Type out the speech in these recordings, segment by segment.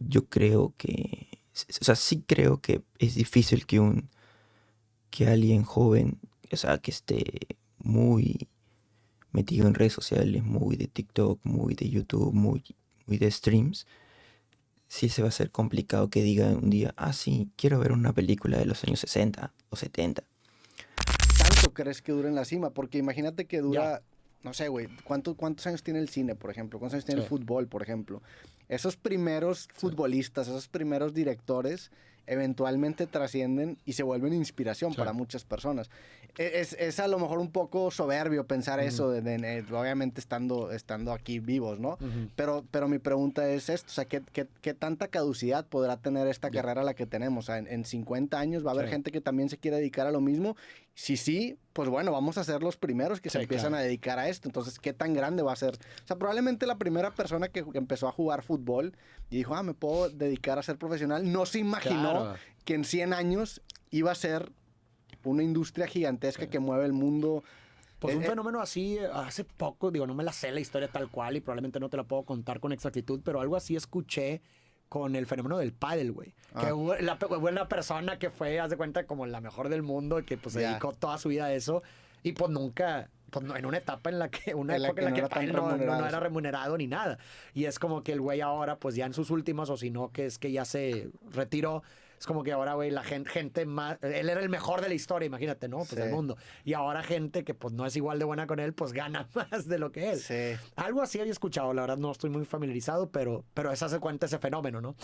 yo creo que, o sea, sí creo que es difícil que alguien joven, o sea, que esté muy metido en redes sociales, muy de TikTok, muy de YouTube, muy de streams, sí se va a hacer complicado que diga un día, ah, sí, quiero ver una película de los años 60 o 70. ¿Tanto crees que dura en la cima? Porque imagínate que Ya, dura, no sé, güey, ¿cuántos años tiene el cine, por ejemplo? ¿Cuántos años tiene el sí, fútbol, por ejemplo? Esos primeros sí. futbolistas, esos primeros directores, eventualmente trascienden y se vuelven inspiración Sí. para muchas personas. Es a lo mejor un poco soberbio pensar Ujú, eso, obviamente estando aquí vivos, ¿no? ujú. Pero mi pregunta es esto, o sea, ¿qué tanta caducidad podrá tener esta Ya, carrera la que tenemos? O sea, en 50 años va a sí, haber gente que también se quiere dedicar a lo mismo. Si sí, pues bueno, vamos a ser los primeros que se sí, empiezan claro. a dedicar a esto. Entonces, ¿qué tan grande va a ser? O sea, probablemente la primera persona que empezó a jugar fútbol y dijo, me puedo dedicar a ser profesional, no se imaginó Claro. que en 100 años iba a ser una industria Sí. gigantesca que mueve el mundo. Pues un fenómeno así, hace poco, digo, no me la sé la historia tal cual y probablemente no te la puedo contar con exactitud, pero algo así escuché con el fenómeno del pádel, güey. Que Ah, hubo una persona que fue, haz de cuenta, como la mejor del mundo y que pues se ya. dedicó toda su vida a eso y pues nunca, pues en una etapa en la que, una En la época en que la no que el era tan pádel no remunerado. era remunerado ni nada. Y es como que el güey ahora, pues ya en sus últimas, o si no, que es que ya se retiró. Es como que ahora, güey, la gente más. Él era el mejor de la historia, imagínate, ¿no? Pues Sí, del mundo. Y ahora gente que pues no es igual de buena con él, pues gana más de lo que él. sí. Algo así había escuchado, la verdad no estoy muy familiarizado, pero esa se cuenta ese fenómeno, ¿no?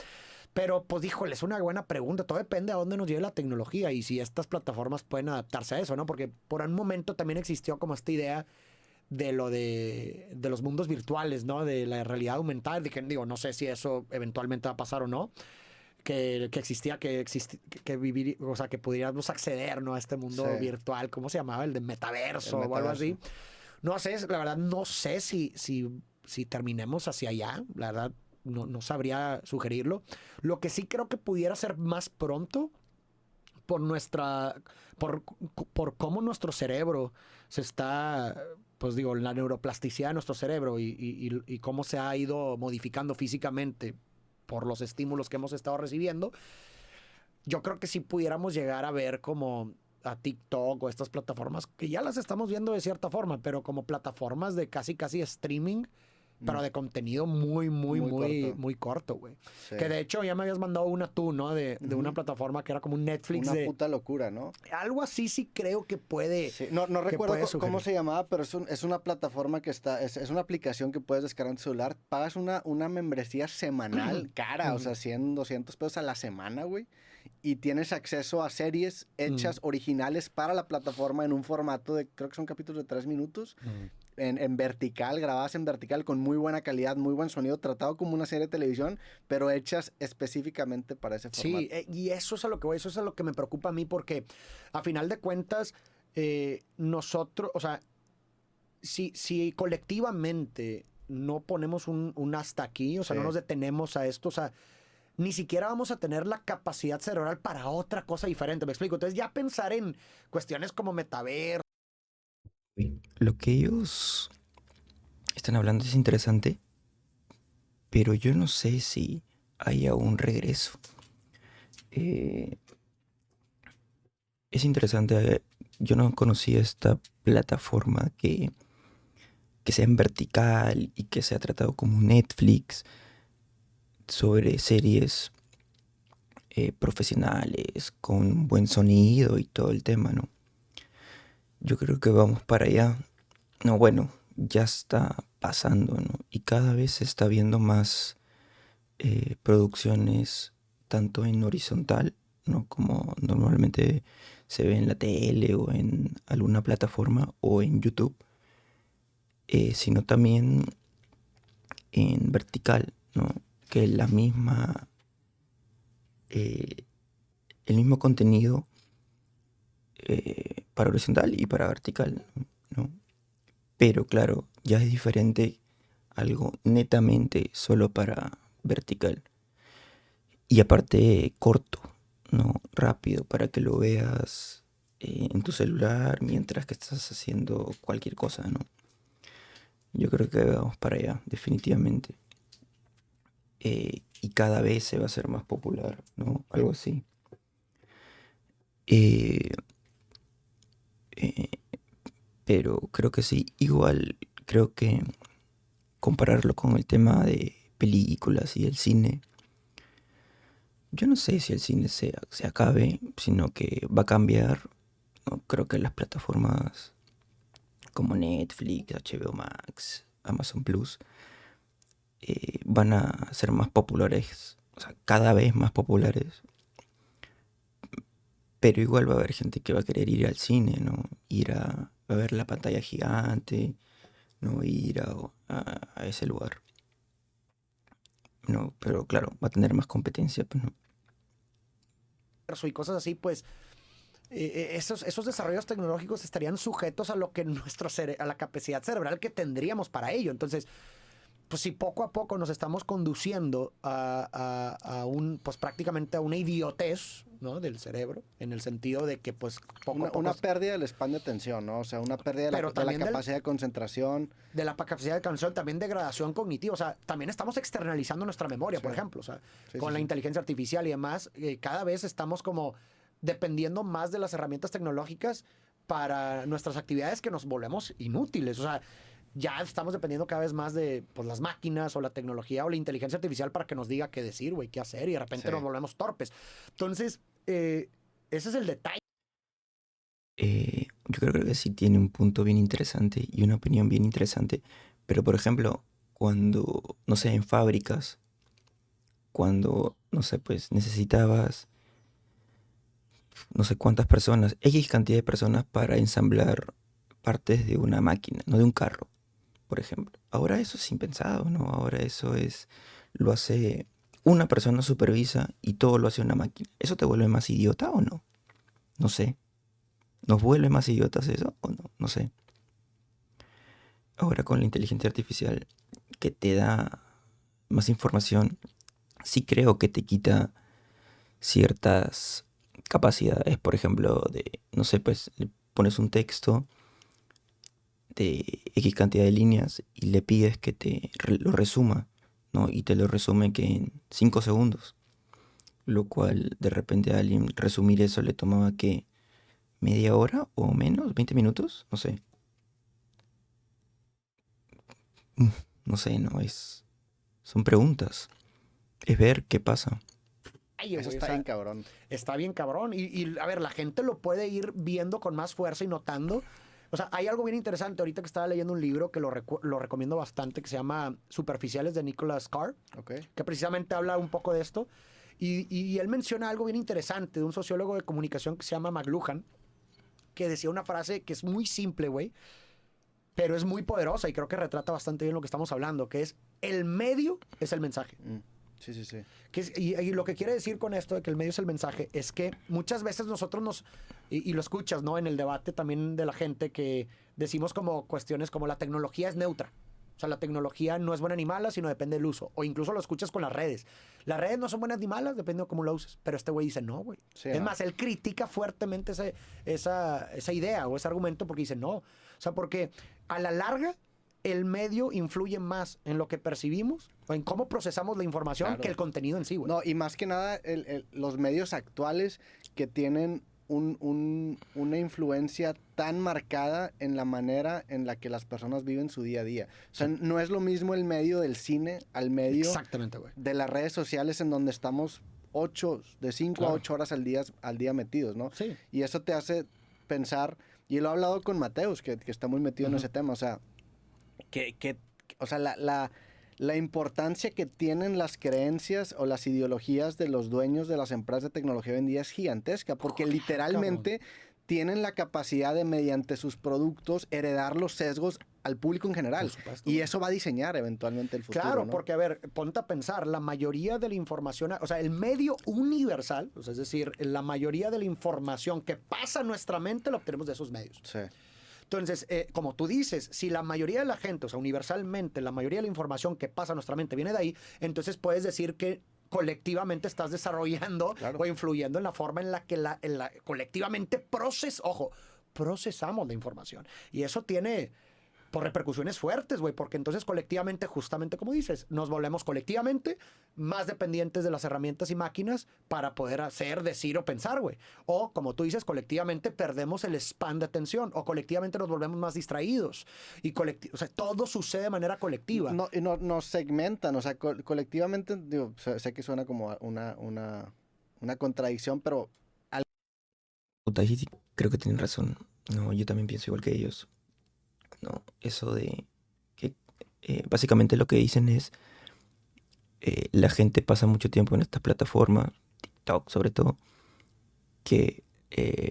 Pero pues híjole, es una buena pregunta. Todo depende a dónde nos lleve la tecnología y si estas plataformas pueden adaptarse a eso, ¿no? Porque por un momento también existió como esta idea de lo de los mundos virtuales, ¿no? De la realidad aumentada. Dije, digo, no sé si eso eventualmente va a pasar o no, que vivir, o sea, que pudiéramos acceder, ¿no? A este Sí, mundo virtual, ¿cómo se llamaba? El de el metaverso o algo metaverso. así. No sé, la verdad, no sé si terminemos hacia allá, la verdad, no sabría sugerirlo. Lo que sí creo que pudiera ser más pronto por nuestra, por, por cómo nuestro cerebro se está, pues digo, la neuroplasticidad de nuestro cerebro y cómo se ha ido modificando físicamente por los estímulos que hemos estado recibiendo, yo creo que si pudiéramos llegar a ver como a TikTok o estas plataformas, que ya las estamos viendo de cierta forma, pero como plataformas de casi streaming, Mm, pero de contenido muy corto. muy corto, güey. Sí. Que de hecho ya me habías mandado una tú, ¿no? De una Ujú. plataforma que era como un Netflix Una de... puta locura, ¿no? Algo así sí creo Sí, no que recuerdo puede cómo sugerir. se llamaba, pero es una plataforma que es una aplicación que puedes descargar en tu celular. Pagas una membresía semanal cara, o sea, 100 200 pesos a la semana, güey. Y tienes acceso a series hechas originales para la plataforma en un formato de, creo que son capítulos de 3 minutos, en vertical, grabadas en vertical, con muy buena calidad, muy buen sonido, tratado como una serie de televisión, pero hechas específicamente para ese Sí, formato. y eso es a lo que voy, eso es a lo que me preocupa a mí porque a final de cuentas nosotros, o sea, si colectivamente no ponemos un hasta aquí, o sea, no Sí. nos detenemos a esto, o sea, ni siquiera vamos a tener la capacidad cerebral para otra cosa diferente, me explico. Entonces ya pensar en cuestiones como metaverso. Lo que ellos están hablando es interesante, pero yo no sé si haya un regreso. Eh, es interesante, yo no conocía esta plataforma que sea en vertical y que sea tratado como Netflix sobre series profesionales, con buen sonido y todo el tema, ¿no? Yo creo que vamos para allá. No, bueno, ya está pasando, ¿no? Y cada vez se está viendo más producciones tanto en horizontal, ¿no? Como normalmente se ve en la tele o en alguna plataforma o en YouTube, sino también en vertical, ¿no? Que eh, el mismo contenido para horizontal y para vertical, ¿no? Pero claro, ya es diferente algo netamente solo para vertical. Y aparte corto, ¿no? Rápido, para que lo veas en tu celular mientras que estás haciendo cualquier cosa, ¿no? Yo creo que vamos para allá, definitivamente. y cada vez se va a hacer más popular, ¿no? Algo así. Eh, eh, pero creo que sí, igual creo que compararlo con el tema de películas y el cine, yo no sé si el cine se acabe, sino que va a cambiar, ¿no? Creo que las plataformas como Netflix, HBO Max, Amazon Plus, van a ser más populares, o sea, cada vez más populares, pero igual va a haber gente que va a querer ir al cine, ¿no? Ir a ver la pantalla gigante, ¿no? Ir a ese lugar, ¿no? Pero claro, va a tener más competencia, pues, ¿no? Y cosas así, pues esos desarrollos tecnológicos estarían sujetos a lo que a la capacidad cerebral que tendríamos para ello. Entonces, pues si poco a poco nos estamos conduciendo pues prácticamente a una idiotez, ¿no? Del cerebro, en el sentido de que pues poco a poco... Una pérdida del span de atención, ¿no? O sea, una pérdida de la capacidad de concentración. De la capacidad de canción, también degradación cognitiva. O sea, también estamos externalizando nuestra memoria, por ejemplo. O sea, con la inteligencia artificial y demás, cada vez estamos como dependiendo más de las herramientas tecnológicas para nuestras actividades que nos volvemos inútiles. O sea, ya estamos dependiendo cada vez más de pues, las máquinas o la tecnología o la inteligencia artificial para que nos diga qué decir, güey, qué hacer, y de repente nos volvemos torpes. Entonces, ese es el detalle. Yo creo que sí tiene un punto bien interesante y una opinión bien interesante, pero por ejemplo, cuando, no sé, en fábricas, cuando, no sé, pues necesitabas no sé cuántas personas, X cantidad de personas para ensamblar partes de una máquina, no de un carro, por ejemplo. Ahora eso es impensado, ¿no? Ahora eso lo hace una persona, supervisa y todo lo hace una máquina. ¿Eso te vuelve más idiota o no? No sé. ¿Nos vuelve más idiotas eso o no? No sé. Ahora con la inteligencia artificial que te da más información, sí creo que te quita ciertas capacidades, por ejemplo, de, no sé, pues le pones un texto de X cantidad de líneas y le pides que lo resuma, ¿no? Y te lo resume que en 5 segundos, lo cual de repente a alguien resumir eso le tomaba que media hora o menos, 20 minutos, no sé. No sé, son preguntas, es ver qué pasa. Ay, Eso güey, está bien cabrón. Está bien cabrón. A ver, la gente lo puede ir viendo con más fuerza y notando. O sea, hay algo bien interesante. Ahorita que estaba leyendo un libro que lo recomiendo bastante, que se llama Superficiales, de Nicholas Carr, que precisamente habla un poco de esto. Y él menciona algo bien interesante de un sociólogo de comunicación que se llama McLuhan, que decía una frase que es muy simple, güey, pero es muy poderosa y creo que retrata bastante bien lo que estamos hablando, que es: el medio es el mensaje. Sí, sí, sí. Y lo que quiere decir con esto de que el medio es el mensaje es que muchas veces nosotros y lo escuchas, ¿no? En el debate también de la gente, que decimos como cuestiones como la tecnología es neutra. O sea, la tecnología no es buena ni mala, sino depende del uso. O incluso lo escuchas con las redes. Las redes no son buenas ni malas, depende de cómo lo uses. Pero este güey dice, no, güey. Sí, es no. más, él critica fuertemente esa idea o ese argumento, porque dice, no. O sea, porque a la larga el medio influye más en lo que percibimos o en cómo procesamos la información que el contenido en sí, güey. No, y más que nada los medios actuales que tienen una influencia tan marcada en la manera en la que las personas viven su día a día. O sea, no es lo mismo el medio del cine al medio Exactamente, güey. de las redes sociales, en donde estamos de 5 a 8 horas al día metidos, ¿no? Sí. Y eso te hace pensar, y lo he hablado con Mateus, que está muy metido en ese tema, o sea, o sea, la importancia que tienen las creencias o las ideologías de los dueños de las empresas de tecnología hoy en día es gigantesca, porque literalmente tienen la capacidad de, mediante sus productos, heredar los sesgos al público en general. Por supuesto. Y eso va a diseñar eventualmente el futuro, Claro, ¿no? porque, a ver, ponte a pensar, la mayoría de la información, o sea, el medio universal, o sea, es decir, la mayoría de la información que pasa a nuestra mente la obtenemos de esos medios. Sí. Entonces, como tú dices, si la mayoría de la gente, o sea, universalmente, la mayoría de la información que pasa a nuestra mente viene de ahí, entonces puedes decir que colectivamente estás desarrollando o influyendo en la forma en la que colectivamente procesamos la información. Y eso tiene por repercusiones fuertes, güey, porque entonces colectivamente, justamente como dices, nos volvemos colectivamente más dependientes de las herramientas y máquinas para poder hacer, decir o pensar, güey. O, como tú dices, colectivamente perdemos el span de atención o colectivamente nos volvemos más distraídos. Y o sea, todo sucede de manera colectiva. No, y nos segmentan, o sea, colectivamente, digo, sé que suena como una contradicción, pero Puta, ahí sí creo que tienen razón. No, yo también pienso igual que ellos. No, eso de que básicamente lo que dicen es la gente pasa mucho tiempo en estas plataformas, TikTok sobre todo, que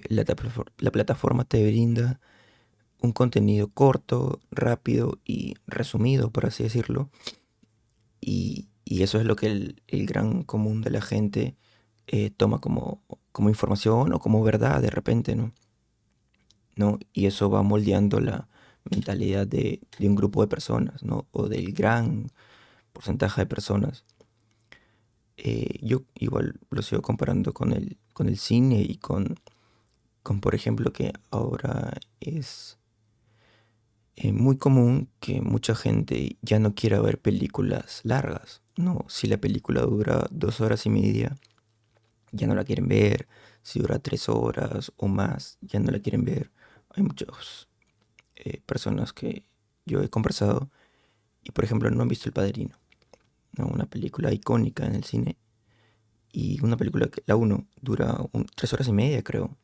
la plataforma te brinda un contenido corto, rápido y resumido, por así decirlo. Y eso es lo que el gran común de la gente toma como información o como verdad de repente, ¿no? ¿No? Y eso va moldeando la mentalidad de un grupo de personas, ¿no? O del gran porcentaje de personas. Yo igual lo sigo comparando con el cine y por ejemplo, que ahora es muy común que mucha gente ya no quiera ver películas largas, ¿no? Si la película dura 2 horas y media, ya no la quieren ver. Si dura 3 horas o más, ya no la quieren ver. Hay muchas personas que yo he conversado y, por ejemplo, no han visto El Padrino, ¿no? Una película icónica en el cine. Y una película que la uno dura 3 horas y media, creo.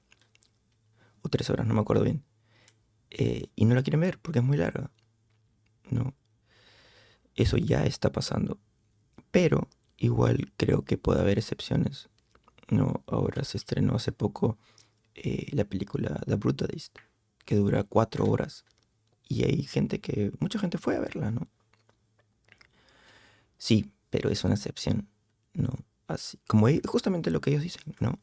O 3 horas, no me acuerdo bien. Y no la quieren ver porque es muy larga. No, eso ya está pasando. Pero igual creo que puede haber excepciones. No, ahora se estrenó hace poco la película The Brutalist, que dura 4 horas. Y hay mucha gente fue a verla, ¿no? Sí, pero es una excepción, ¿no? Así, justamente lo que ellos dicen, ¿no?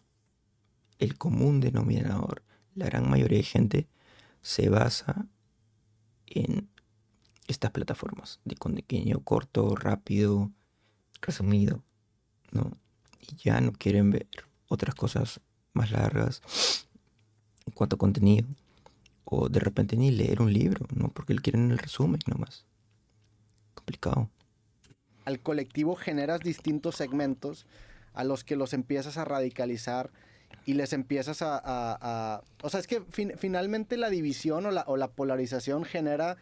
El común denominador, la gran mayoría de gente se basa en estas plataformas de contenido corto, rápido, resumido, ¿no? Y ya no quieren ver otras cosas más largas en cuanto a contenido. O de repente ni leer un libro, ¿no? Porque quieren el resumen nomás. Complicado. al colectivo generas distintos segmentos a los que los empiezas a radicalizar y les empiezas o sea, es que finalmente la división o la polarización genera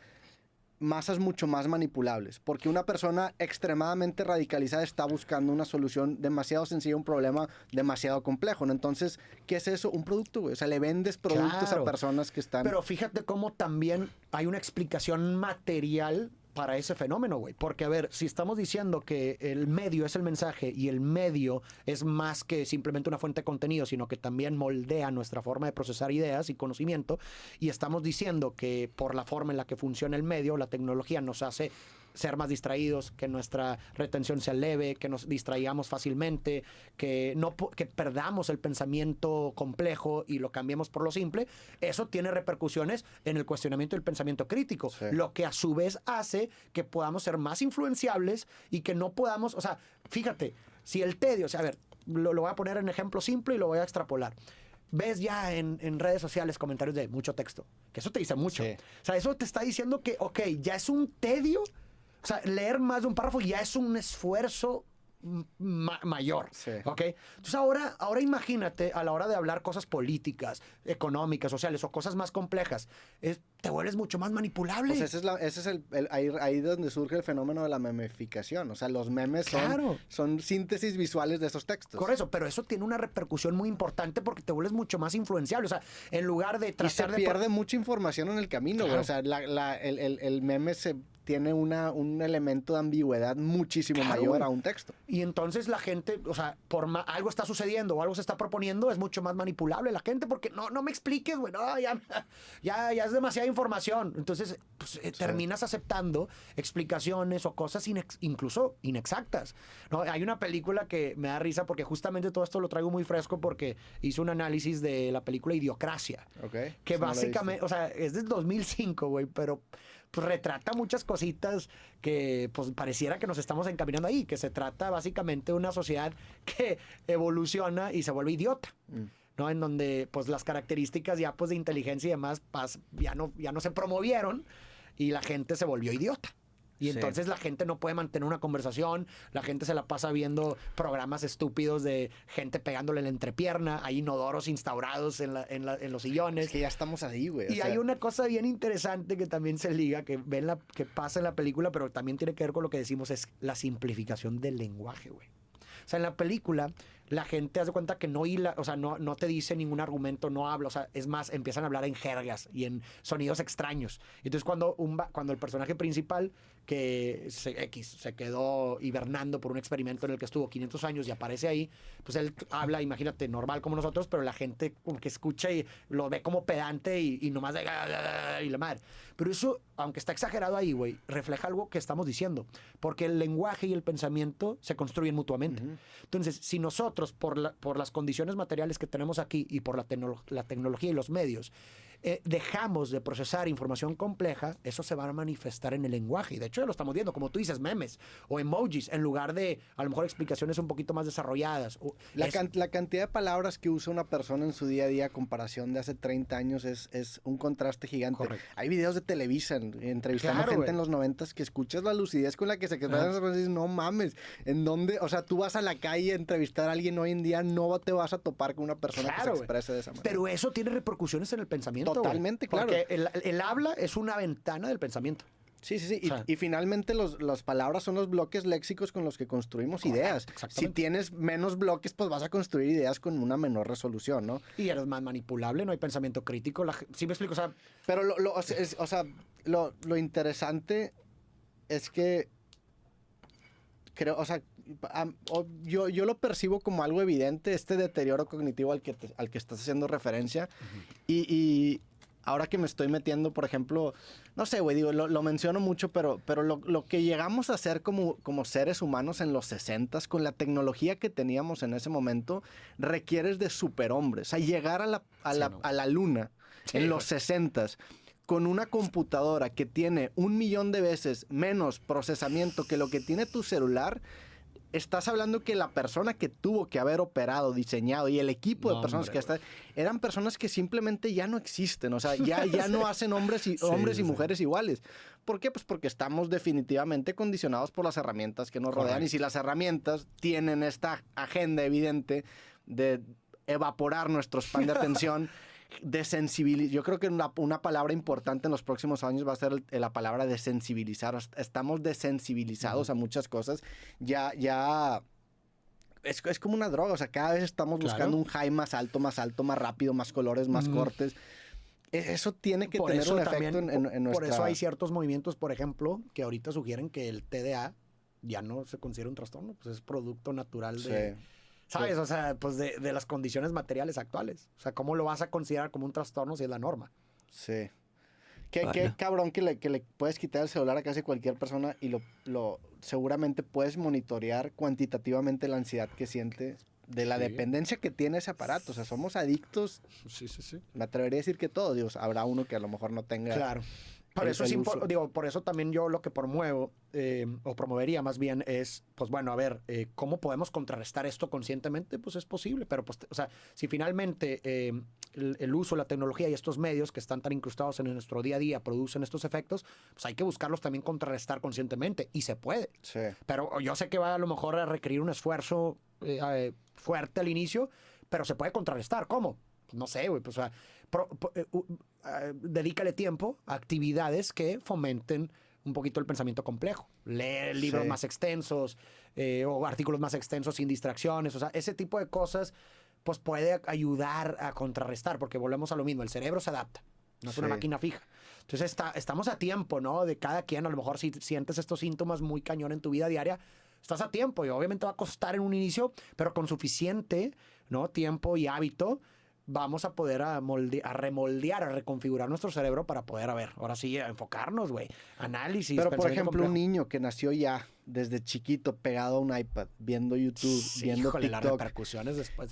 masas mucho más manipulables, porque una persona extremadamente radicalizada está buscando una solución demasiado sencilla a un problema demasiado complejo, ¿no? Entonces, ¿qué es eso? Un producto, güey. O sea, le vendes productos Claro. a personas que están... Pero fíjate cómo también hay una explicación material para ese fenómeno, güey. Porque, a ver, si estamos diciendo que el medio es el mensaje y el medio es más que simplemente una fuente de contenido, sino que también moldea nuestra forma de procesar ideas y conocimiento, y estamos diciendo que por la forma en la que funciona el medio, la tecnología nos hace ser más distraídos, que nuestra retención sea leve, que nos distraigamos fácilmente, que perdamos el pensamiento complejo y lo cambiemos por lo simple, eso tiene repercusiones en el cuestionamiento del pensamiento crítico, Sí. lo que a su vez hace que podamos ser más influenciables y que no podamos, o sea, fíjate, si el tedio, o sea, a ver, lo voy a poner en ejemplo simple y lo voy a extrapolar. Ves ya en redes sociales comentarios de mucho texto, que eso te dice mucho. Sí. O sea, eso te está diciendo que, ok, ya es un tedio. O sea, leer más de un párrafo ya es un esfuerzo mayor. Sí. ¿Ok? Entonces ahora imagínate a la hora de hablar cosas políticas, económicas, sociales o cosas más complejas, te vuelves mucho más manipulable. Pues ese es ahí donde surge el fenómeno de la memificación. O sea, los memes Claro. son síntesis visuales de esos textos. Por eso, pero eso tiene una repercusión muy importante porque te vuelves mucho más influenciable. O sea, en lugar de Y se tratar de... pierde mucha información en el camino, güey. Claro. O sea, el meme tiene un elemento de ambigüedad muchísimo Claro, mayor güey. a un texto. Y entonces la gente, o sea, algo está sucediendo o algo se está proponiendo, es mucho más manipulable la gente porque no me expliques, güey, no, ya es demasiada información. Entonces, pues, terminas aceptando explicaciones o cosas incluso inexactas. ¿No? Hay una película que me da risa porque justamente todo esto lo traigo muy fresco porque hice un análisis de la película Idiocracia. ¿Ok? Que Eso no lo he básicamente, visto. o sea, es del 2005, güey, pero pues retrata muchas cositas que pues pareciera que nos estamos encaminando ahí, que se trata básicamente de una sociedad que evoluciona y se vuelve idiota, ¿no? En donde pues las características ya pues de inteligencia y demás ya no se promovieron y la gente se volvió idiota. Y Sí. entonces la gente no puede mantener una conversación, la gente se la pasa viendo programas estúpidos de gente pegándole la entrepierna, hay inodoros instaurados en los sillones. Es que ya estamos ahí, güey. Y hay una cosa bien interesante que también se liga, que que pasa en la película, pero también tiene que ver con lo que decimos, es la simplificación del lenguaje, güey. O sea, en la película, la gente hace cuenta que no hila, o sea, no te dice ningún argumento, no habla, o sea, es más, empiezan a hablar en jergas y en sonidos extraños. Entonces, cuando el personaje principal, que se quedó hibernando por un experimento en el que estuvo 500 años y aparece ahí, pues él habla, imagínate, normal como nosotros, pero la gente como que escucha y lo ve como pedante y nomás de... y la madre. Pero eso, aunque está exagerado ahí, güey, refleja algo que estamos diciendo, porque el lenguaje y el pensamiento se construyen mutuamente. Entonces, si nosotros, por las condiciones materiales que tenemos aquí y por la tecnología y los medios, dejamos de procesar información compleja, eso se va a manifestar en el lenguaje. Y de hecho ya lo estamos viendo, como tú dices, memes o emojis, en lugar de a lo mejor explicaciones un poquito más desarrolladas. La cantidad de palabras que usa una persona en su día a día a comparación de hace 30 años es un contraste gigante. Correcto. Hay videos de Televisa entrevistando Claro, gente güey. en los 90s que escuchas la lucidez con la que se expresan esas cosas y dices, no mames, ¿en dónde? O sea, tú vas a la calle a entrevistar a alguien hoy en día, no te vas a topar con una persona que Claro, se güey. exprese de esa manera. Pero eso tiene repercusiones en el pensamiento. Totalmente, güey. claro. Porque el habla es una ventana del pensamiento. Sí, sí, sí. O sea, Y finalmente las palabras son los bloques léxicos con los que construimos ideas. exactamente. Si tienes menos bloques, pues vas a construir ideas con una menor resolución, ¿no? Y eres más manipulable, no hay pensamiento crítico. ¿Sí me explico? O sea, Pero lo interesante es que creo, o sea, yo lo percibo como algo evidente, este deterioro cognitivo al que estás haciendo referencia. Y ahora que me estoy metiendo, por ejemplo, no sé, güey, digo, lo menciono mucho, pero lo que llegamos a hacer como seres humanos en los 60s, con la tecnología que teníamos en ese momento, requieres de superhombres. O sea, llegar a la luna en los 60s con una computadora que tiene 1 millón de veces menos procesamiento que lo que tiene tu celular. Estás hablando que la persona que tuvo que haber operado, diseñado y el equipo de personas eran personas que simplemente ya no existen. O sea, ya no hacen hombres y mujeres iguales. ¿Por qué? Pues porque estamos definitivamente condicionados por las herramientas que nos rodean. Y si las herramientas tienen esta agenda evidente de evaporar nuestro span de atención, de sensibilizar. Yo creo que una palabra importante en los próximos años va a ser la palabra desensibilizar. Estamos desensibilizados a muchas cosas. Ya es como una droga. O sea, cada vez estamos buscando un high más alto, más rápido, más colores, más cortes. Eso tiene que tener un efecto en nuestra... Por eso hay ciertos movimientos, por ejemplo, que ahorita sugieren que el TDA ya no se considera un trastorno, pues es producto natural de... Sí. ¿Sabes? O sea, pues de las condiciones materiales actuales. O sea, ¿cómo lo vas a considerar como un trastorno si es la norma? Sí. Qué cabrón que le puedes quitar el celular a casi cualquier persona y seguramente puedes monitorear cuantitativamente la ansiedad que siente de la dependencia que tiene ese aparato. O sea, somos adictos. Sí. Me atrevería a decir que todos. Digo, habrá uno que a lo mejor no tenga... Claro. Por eso, por eso también yo lo que promuevo, o promovería más bien, es, pues bueno, a ver, ¿cómo podemos contrarrestar esto conscientemente? Pues es posible, pero pues, o sea, si finalmente el uso de la tecnología y estos medios que están tan incrustados en nuestro día a día producen estos efectos, pues hay que buscarlos también contrarrestar conscientemente, y se puede. Sí. Pero yo sé que va a lo mejor a requerir un esfuerzo fuerte al inicio, pero se puede contrarrestar. ¿Cómo? No sé, güey, pues, o sea, dedícale tiempo a actividades que fomenten un poquito el pensamiento complejo. Leer libros más extensos o artículos más extensos sin distracciones. O sea, ese tipo de cosas pues puede ayudar a contrarrestar, porque volvemos a lo mismo. El cerebro se adapta. No es una máquina fija. Entonces estamos a tiempo, ¿no? De cada quien, a lo mejor si sientes estos síntomas muy cañón en tu vida diaria, estás a tiempo y obviamente va a costar en un inicio, pero con suficiente, ¿no? Tiempo y hábito vamos a poder a remoldear, a reconfigurar nuestro cerebro para poder, a ver, ahora sí, a enfocarnos, güey. Análisis. Pero, por ejemplo, un niño que nació ya desde chiquito pegado a un iPad, viendo YouTube, viendo híjole, TikTok. las repercusiones después.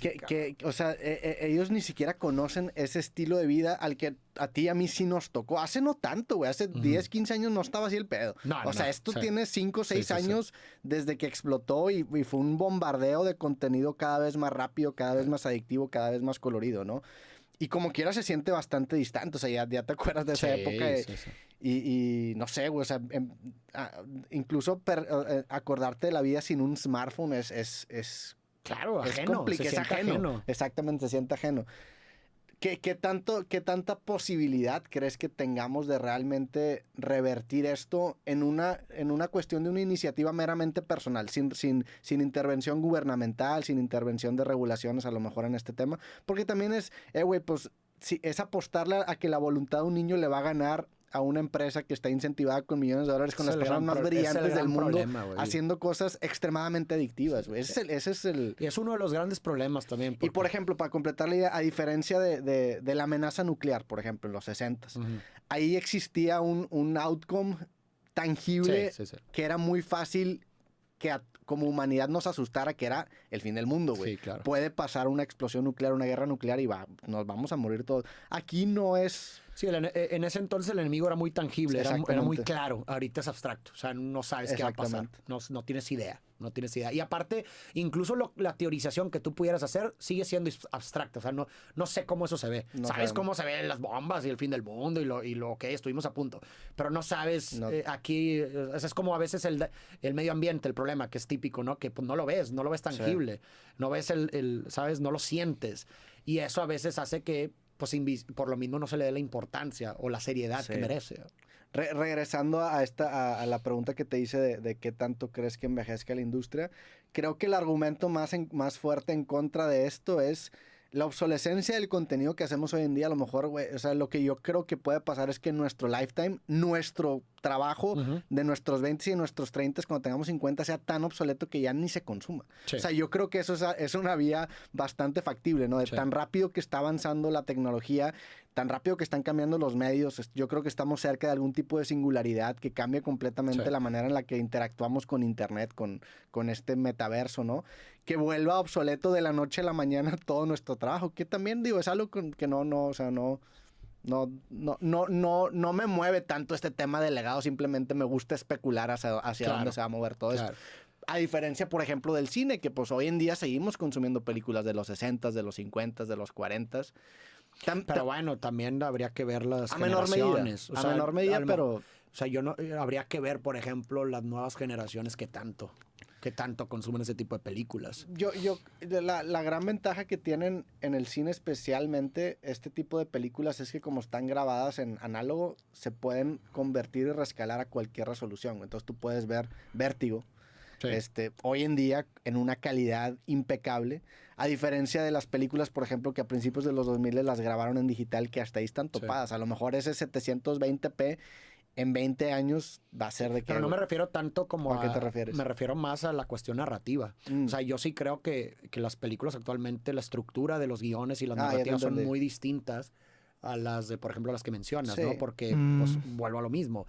O sea, ellos ni siquiera conocen ese estilo de vida al que a ti y a mí sí nos tocó. Hace no tanto, güey. Hace 10, 15 años no estaba así el pedo. O sea, esto tiene 5, 6 años desde que explotó y fue un bombardeo de contenido cada vez más rápido, cada vez más adictivo, cada vez más colorido, ¿no? Y como quiera se siente bastante distante, o sea, ya te acuerdas de esa época. Sí. Y no sé, güey, o sea, incluso acordarte de la vida sin un smartphone es Claro, es ajeno. complicado, es ajeno. Exactamente, se siente ajeno. ¿Qué tanta posibilidad crees que tengamos de realmente revertir esto en una cuestión de una iniciativa meramente personal, sin intervención gubernamental, sin intervención de regulaciones a lo mejor en este tema? Porque también güey, pues si es apostarle a que la voluntad de un niño le va a ganar a una empresa que está incentivada con millones de dólares, con las personas más brillantes del mundo, haciendo cosas extremadamente adictivas, güey. Ese es el... Y es uno de los grandes problemas también. Y por ejemplo, para completar la idea, a diferencia de la amenaza nuclear, por ejemplo, en los 60s, ahí existía un outcome tangible que era muy fácil que como humanidad nos asustara, que era el fin del mundo, güey. Sí, claro. Puede pasar una explosión nuclear, una guerra nuclear y nos vamos a morir todos. Aquí no es... Sí, en ese entonces el enemigo era muy tangible, era muy claro. Ahorita es abstracto, o sea, no sabes qué va a pasar, no tienes idea. No tienes idea. Y aparte, incluso la teorización que tú pudieras hacer sigue siendo abstracta. O sea, no sé cómo eso se ve. Sabes cómo se ven las bombas y el fin del mundo y lo que estuvimos a punto. Pero no sabes aquí. Es como a veces el medio ambiente, el problema que es típico, ¿no? Que pues, no lo ves tangible. Sí. No ves ¿sabes? No lo sientes. Y eso a veces hace que, pues, por lo mismo no se le dé la importancia o la seriedad que merece. Regresando a la pregunta que te hice de qué tanto crees que envejezca la industria, creo que el argumento más fuerte en contra de esto es la obsolescencia del contenido que hacemos hoy en día. A lo mejor, güey, o sea, lo que yo creo que puede pasar es que en nuestro lifetime, nuestro trabajo de nuestros 20 y nuestros 30, cuando tengamos 50, sea tan obsoleto que ya ni se consuma. Sí. O sea, yo creo que eso es una vía bastante factible, ¿no? De tan rápido que está avanzando la tecnología, tan rápido que están cambiando los medios. Yo creo que estamos cerca de algún tipo de singularidad que cambie completamente la manera en la que interactuamos con Internet, con este metaverso, ¿no? Que vuelva obsoleto de la noche a la mañana todo nuestro trabajo, que también, digo, es algo que no me mueve tanto este tema del legado, simplemente me gusta especular hacia dónde se va a mover todo esto. A diferencia, por ejemplo, del cine, que pues hoy en día seguimos consumiendo películas de los 60, de los 50, de los 40. Pero bueno, también habría que ver las generaciones. A menor medida, pero... O sea, habría que ver, por ejemplo, las nuevas generaciones que tanto consumen ese tipo de películas. La gran ventaja que tienen en el cine, especialmente este tipo de películas, es que como están grabadas en análogo, se pueden convertir y rescalar a cualquier resolución. Entonces tú puedes ver Vértigo, hoy en día en una calidad impecable, a diferencia de las películas, por ejemplo, que a principios de los 2000 las grabaron en digital, que hasta ahí están topadas. A lo mejor ese 720p en 20 años va a ser de que... Pero no me refiero tanto como ¿A qué te refieres? Me refiero más a la cuestión narrativa. O sea, yo sí creo que las películas actualmente, la estructura de los guiones y las narrativas son muy distintas a las de, por ejemplo, las que mencionas, ¿no? Porque, pues, vuelvo a lo mismo.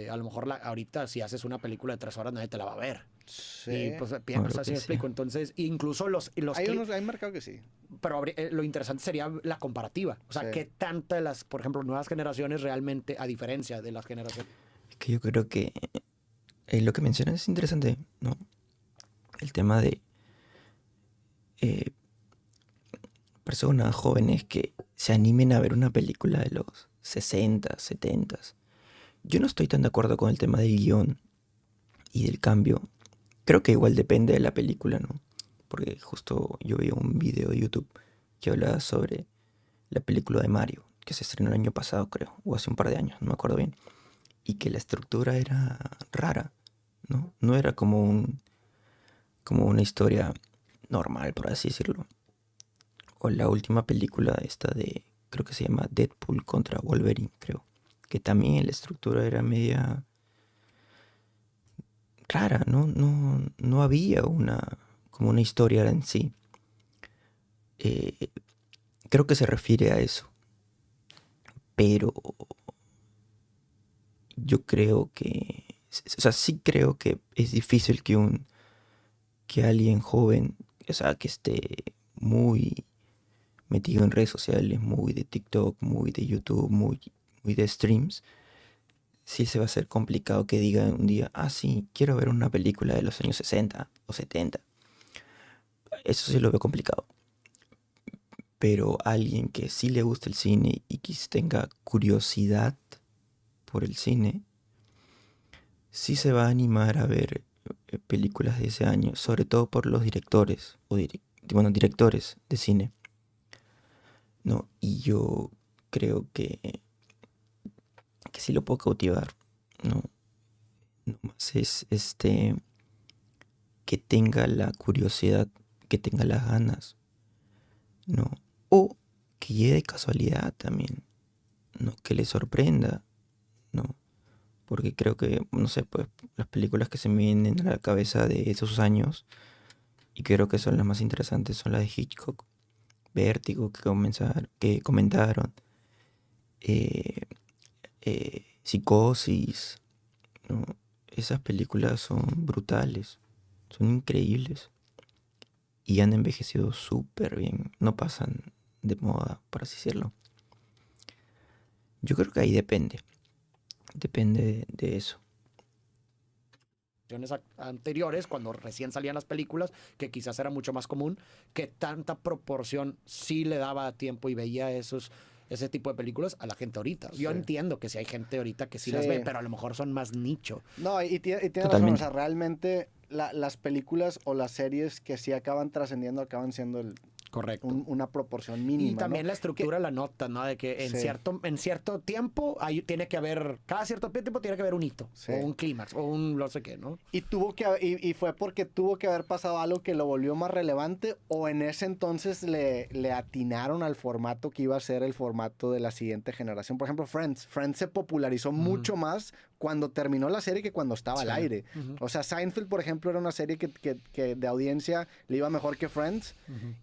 A lo mejor ahorita si haces una película de 3 horas nadie te la va a ver. Sí. Y pues así me explico. Entonces, incluso hay mercado que sí. Pero lo interesante sería la comparativa. O sea, qué tanta de las, por ejemplo, nuevas generaciones realmente, a diferencia de las generaciones. Es que yo creo que lo que mencionas es interesante, ¿no? El tema de personas jóvenes que se animen a ver una película de los 60, 70. Yo no estoy tan de acuerdo con el tema del guión y del cambio. Creo que igual depende de la película, ¿no? Porque justo yo vi un video de YouTube que hablaba sobre la película de Mario, que se estrenó el año pasado, creo, o hace un par de años, no me acuerdo bien. Y que la estructura era rara, ¿no? No era como una historia normal, por así decirlo. O la última película esta de, creo que se llama Deadpool contra Wolverine, creo. Que también la estructura era media rara, no había como una historia en sí. Creo que se refiere a eso. Pero yo creo que, o sea, sí creo que es difícil que alguien joven, o sea, que esté muy metido en redes sociales, muy de TikTok, muy de YouTube, muy de streams, sí se va a hacer complicado que diga un día, sí, quiero ver una película de los años 60 o 70. Eso sí lo veo complicado. pero alguien que sí le gusta el cine y que tenga curiosidad por el cine, sí se va a animar a ver películas de ese año, sobre todo por los directores, bueno, directores de cine, ¿no? Y yo creo que sí lo puedo cautivar, ¿no? Nomás es que tenga la curiosidad, que tenga las ganas, ¿no? O que llegue de casualidad también, ¿no? Que le sorprenda, ¿no? Porque creo que, no sé, pues las películas que se me vienen a la cabeza de esos años, y creo que son las más interesantes, son las de Hitchcock, Vértigo, que comentaron, eh, Psicosis, ¿no? Esas películas son brutales, son increíbles y han envejecido súper bien, no pasan de moda, por así decirlo. Yo creo que ahí depende de eso. Anteriores, cuando recién salían las películas, que quizás era mucho más común, que tanta proporción sí le daba tiempo y veía ese tipo de películas a la gente ahorita. Yo Sí. entiendo que si hay gente ahorita que sí Sí. las ve, pero a lo mejor son más nicho. No, y tiene razón, o Totalmente. sea, realmente las películas o las series que sí acaban trascendiendo acaban siendo Correcto. una proporción mínima, Y también ¿no? la estructura la nota, ¿no? De que en, Sí. cierto tiempo tiene que haber, cada cierto tiempo tiene que haber un hito, Sí. o un clímax, o un no sé qué, ¿no? Y fue porque tuvo que haber pasado algo que lo volvió más relevante, o en ese entonces le atinaron al formato que iba a ser el formato de la siguiente generación. Por ejemplo, Friends. Friends se popularizó mucho más cuando terminó la serie que cuando estaba al aire. O sea, Seinfeld, por ejemplo, era una serie que de audiencia le iba mejor que Friends.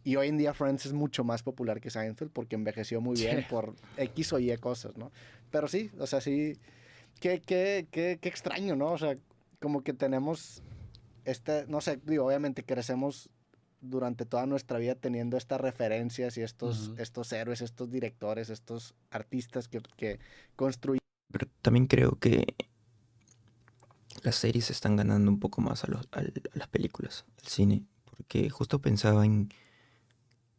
Y hoy en día Friends es mucho más popular que Seinfeld porque envejeció muy bien por X o Y cosas, ¿no? Pero sí, o sea, sí. Qué extraño, ¿no? O sea, como que tenemos no sé, digo, obviamente crecemos durante toda nuestra vida teniendo estas referencias y estos héroes, estos directores, estos artistas que construyen. Pero también creo que las series están ganando un poco más a las películas, al cine, porque justo pensaba en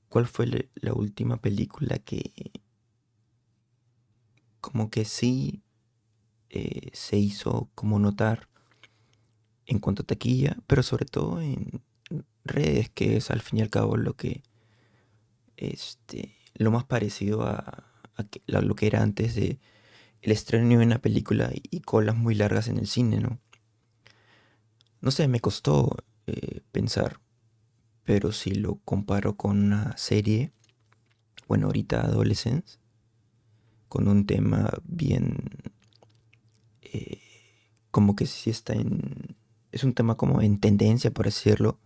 cuál fue la última película que como que sí se hizo como notar en cuanto a taquilla, pero sobre todo en redes, que es al fin y al cabo lo más parecido a lo que era antes de el estreno de una película y colas muy largas en el cine, ¿no? No sé, me costó pensar, pero si lo comparo con una serie, bueno, ahorita Adolescence, con un tema bien, eh, como que sí está es un tema como en tendencia, por decirlo,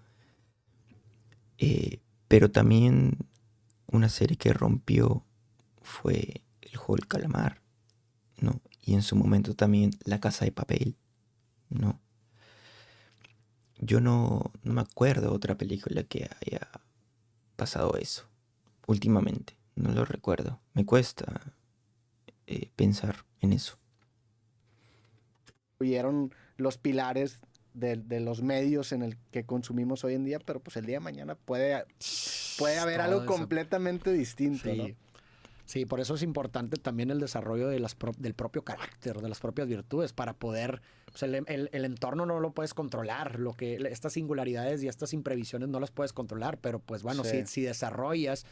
pero también una serie que rompió fue El Juego del Calamar, ¿no? Y en su momento también La Casa de Papel, ¿no? Yo no me acuerdo de otra película que haya pasado eso últimamente. No lo recuerdo. Me cuesta pensar en eso. Los pilares de los medios en el que consumimos hoy en día, pero pues el día de mañana puede haber Todo algo eso. completamente distinto, Sí. ¿no? Sí, por eso es importante también el desarrollo del propio carácter, de las propias virtudes, para poder, pues el entorno no lo puedes controlar, estas singularidades y estas imprevisiones no las puedes controlar, pero pues bueno, Sí. si desarrollas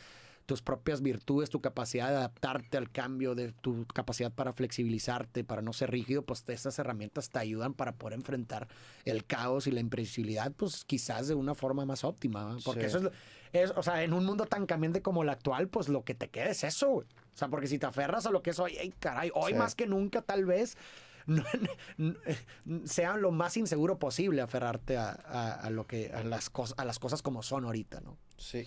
tus propias virtudes, tu capacidad de adaptarte al cambio, de tu capacidad para flexibilizarte, para no ser rígido, pues esas herramientas te ayudan para poder enfrentar el caos y la imprevisibilidad, pues quizás de una forma más óptima, ¿no? Porque Sí. eso o sea, en un mundo tan cambiante como el actual, pues lo que te queda es eso, güey. O sea, porque si te aferras a lo que es hoy, ¡ay, caray! Hoy Sí. más que nunca, tal vez, no- sea lo más inseguro posible aferrarte a las cosas como son ahorita, ¿no? Sí,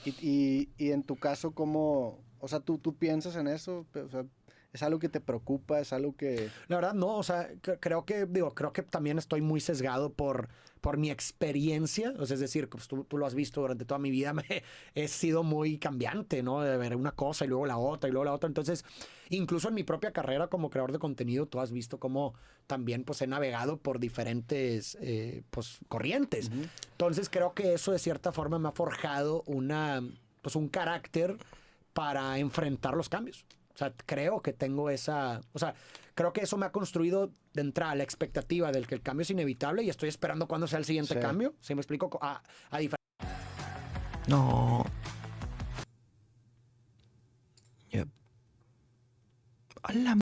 y en tu caso, ¿cómo, o sea, tú piensas en eso? O sea, ¿es algo que te preocupa? ¿Es algo que...? La verdad, no, o sea, creo que también estoy muy sesgado por mi experiencia, o sea, es decir, pues tú lo has visto durante toda mi vida, he sido muy cambiante, ¿no? De ver una cosa y luego la otra y luego la otra, entonces, incluso en mi propia carrera como creador de contenido, tú has visto cómo también, pues, he navegado por diferentes, pues, corrientes. Entonces, creo que eso de cierta forma me ha forjado pues, un carácter para enfrentar los cambios. O sea, creo que tengo esa... O sea, creo que eso me ha construido de entrada la expectativa del que el cambio es inevitable y estoy esperando cuándo sea el siguiente Sí. cambio. ¿Sí me explico? A diferencia... No. Yep. A la